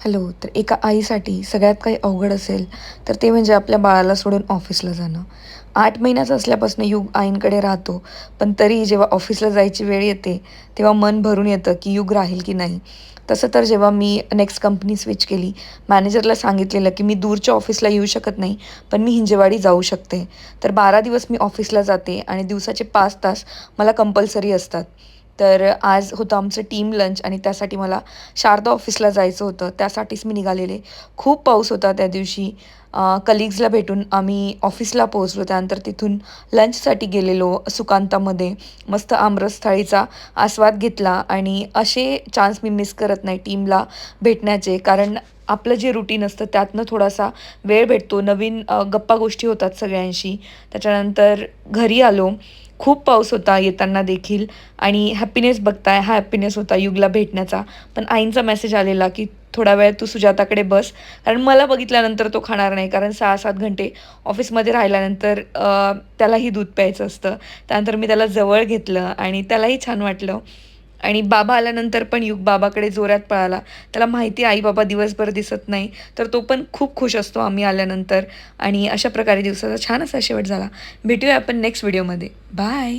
Hello. तर एका आईसाठी सगळ्यात काही अवघड असेल तर ते म्हणजे आपल्या बाळाला सोडून ऑफिसला जाणं. 8 महिन्याचा असल्यापासून युग आईंकडे राहतो. पण तरीही जेव्हा ऑफिसला जायची वेळ येते, तेव्हा मन भरून येतं की युग राहील की नाही. तसं तर जेव्हा मी नेक्स्ट कंपनी स्विच केली, मॅनेजरला सांगितलेलं की मी दूरच्या ऑफिसला येऊ शकत नाही, पण मी हिंजेवाडी जाऊ शकते. तर 12 दिवस मी ऑफिसला जाते आणि दिवसाचे 5 तास मला कंपल्सरी असतात. तर आज होतं आमचं टीम लंच आणि त्यासाठी मला शारदा ऑफिसला जायचं होतं. त्यासाठीच मी निघालेले. खूप पाऊस होता त्या दिवशी. कलीग्सला भेटून आम्ही ऑफिसला पोहोचलो. त्यानंतर तिथून लंचसाठी गेलेलो सुकांतामध्ये. मस्त आमरस थाळीचा आस्वाद घेतला आणि असे चान्स मी मिस करत नाही टीमला भेटण्याचे. कारण आपलं जे रुटीन असतं त्यातनं थोडासा वेळ भेटतो. नवीन गप्पा गोष्टी होतात सगळ्यांशी. त्याच्यानंतर घरी आलो. खूप पाऊस होता येताना देखील आणि हॅपीनेस बघताय हा हॅपीनेस होता युगला भेटण्याचा. पण आईंचा मेसेज आलेला, की "थोडा वेळ तू सुजाताकडे बस." कारण मला बघितल्यानंतर तो खाणार नाही. कारण 6-7 घंटे ऑफिसमध्ये राहिल्यानंतर त्यालाही दूध प्यायचं असतं. त्यानंतर मी त्याला जवळ घेतलं आणि त्यालाही छान वाटलं. आणि बाबा आल्यानंतर पण युग बाबाकडे जोरात पळाला. त्याला माहिती आहे आई-बाबा दिवसभर दिसत नाही. तर तो पण खूप खुश असतो आम्ही आल्यानंतर आणि अशा प्रकारे दिवसाचा छान असा शेवट झाला. भेटूया आपण नेक्स्ट व्हिडिओमध्ये. बाय.